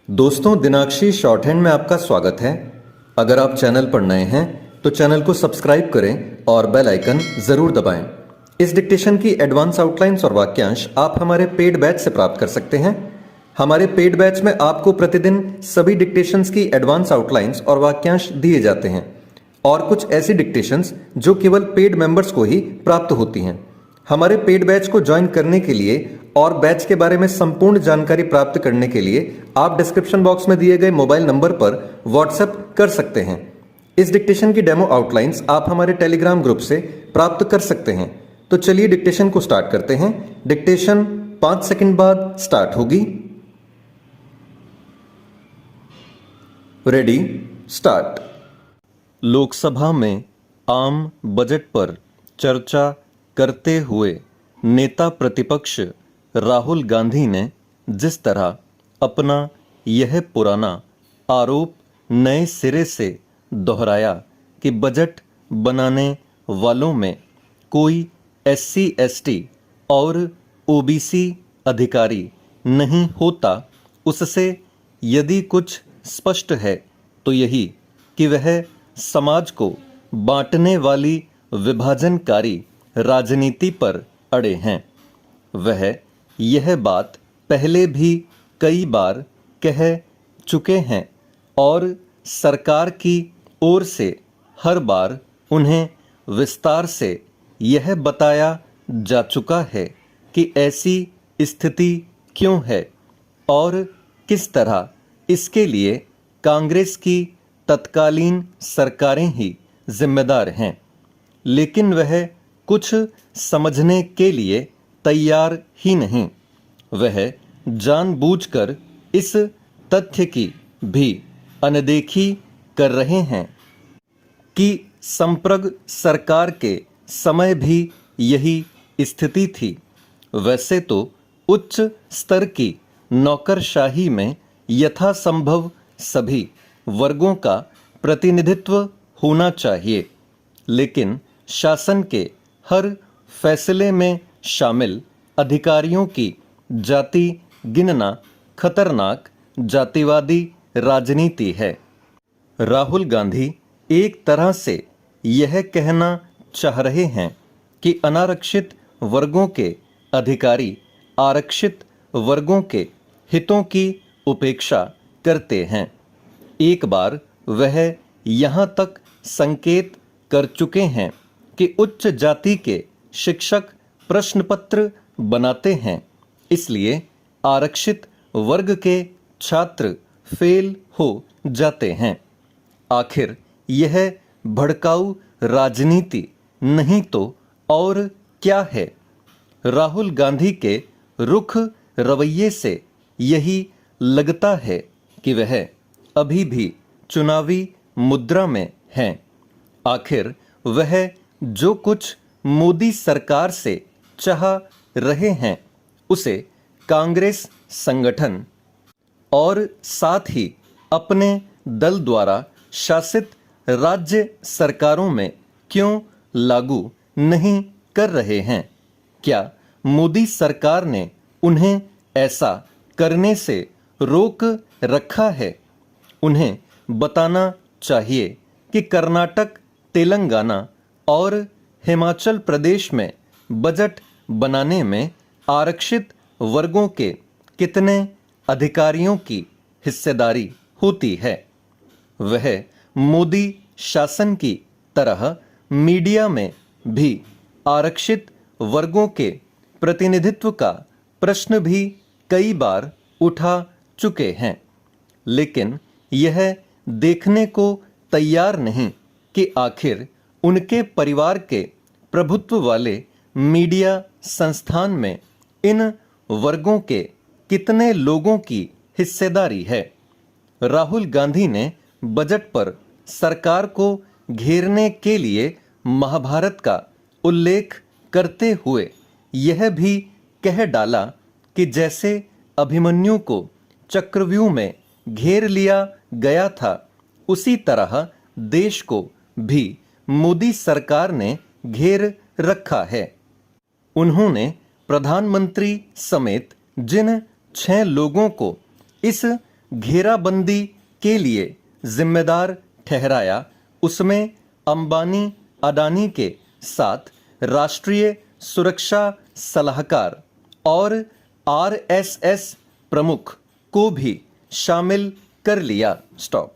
दोस्तों, दिनाक्षी short hand में आपका स्वागत है। अगर आप चैनल पर नए हैं तो चैनल को सब्सक्राइब करें और बेल आइकन जरूर दबाएं। इस डिक्टेशन की एडवांस आउटलाइंस और वाक्यांश आप हमारे पेड बैच से प्राप्त कर सकते हैं। हमारे पेड बैच में आपको प्रतिदिन सभी डिक्टेशंस की एडवांस आउटलाइंस और वाक्यांश दिए जाते हैं और कुछ ऐसी डिक्टेशंस जो केवल पेड मेंबर्स को ही प्राप्त होती हैं। हमारे पेड बैच को ज्वाइन करने के लिए और बैच के बारे में संपूर्ण जानकारी प्राप्त करने के लिए आप डिस्क्रिप्शन बॉक्स में दिए गए मोबाइल नंबर पर व्हाट्सएप कर सकते हैं। इस डिक्टेशन की डेमो आउटलाइंस आप हमारे टेलीग्राम ग्रुप से प्राप्त कर सकते हैं। तो चलिए डिक्टेशन को स्टार्ट करते हैं। डिक्टेशन 5 सेकंड बाद स्टार्ट होगी। Ready, start. लोकसभा में आम बजट पर चर्चा करते हुए नेता प्रतिपक्ष राहुल गांधी ने जिस तरह अपना यह पुराना आरोप नए सिरे से दोहराया कि बजट बनाने वालों में कोई SC ST और OBC अधिकारी नहीं होता, उससे यदि कुछ स्पष्ट है तो यही कि वह समाज को बांटने वाली विभाजनकारी राजनीति पर अड़े हैं। वह यह बात पहले भी कई बार कह चुके हैं और सरकार की ओर से हर बार उन्हें विस्तार से यह बताया जा चुका है कि ऐसी स्थिति क्यों है और किस तरह इसके लिए कांग्रेस की तत्कालीन सरकारें ही जिम्मेदार हैं। लेकिन वह कुछ समझने के लिए तैयार ही नहीं। वह जानबूझकर इस तथ्य की भी अनदेखी कर रहे हैं कि संप्रग सरकार के समय भी यही स्थिति थी। वैसे तो उच्च स्तर की नौकरशाही में यथासंभव सभी वर्गों का प्रतिनिधित्व होना चाहिए, लेकिन शासन के हर फैसले में शामिल अधिकारियों की जाति गिनना खतरनाक जातिवादी राजनीति है। राहुल गांधी एक तरह से यह कहना चाह रहे हैं कि अनारक्षित वर्गों के अधिकारी आरक्षित वर्गों के हितों की उपेक्षा करते हैं। एक बार वह यहाँ तक संकेत कर चुके हैं कि उच्च जाति के शिक्षक प्रश्न पत्र बनाते हैं, इसलिए आरक्षित वर्ग के छात्र फेल हो जाते हैं। आखिर यह भड़काऊ राजनीति नहीं तो और क्या है? राहुल गांधी के रुख रवैये से यही लगता है कि वह अभी भी चुनावी मुद्रा में हैं। आखिर वह जो कुछ मोदी सरकार से चाह रहे हैं उसे कांग्रेस संगठन और साथ ही अपने दल द्वारा शासित राज्य सरकारों में क्यों लागू नहीं कर रहे हैं? क्या मोदी सरकार ने उन्हें ऐसा करने से रोक रखा है? उन्हें बताना चाहिए कि कर्नाटक, तेलंगाना और हिमाचल प्रदेश में बजट बनाने में आरक्षित वर्गों के कितने अधिकारियों की हिस्सेदारी होती है। वह मोदी शासन की तरह मीडिया में भी आरक्षित वर्गों के प्रतिनिधित्व का प्रश्न भी कई बार उठा चुके हैं, लेकिन यह देखने को तैयार नहीं कि आखिर उनके परिवार के प्रभुत्व वाले मीडिया संस्थान में इन वर्गों के कितने लोगों की हिस्सेदारी है। राहुल गांधी ने बजट पर सरकार को घेरने के लिए महाभारत का उल्लेख करते हुए यह भी कह डाला कि जैसे अभिमन्यु को चक्रव्यूह में घेर लिया गया था, उसी तरह देश को भी मोदी सरकार ने घेर रखा है। उन्होंने प्रधानमंत्री समेत जिन 6 लोगों को इस घेराबंदी के लिए जिम्मेदार ठहराया, उसमें अंबानी अडानी के साथ राष्ट्रीय सुरक्षा सलाहकार और आरएसएस प्रमुख को भी शामिल कर लिया। स्टॉप।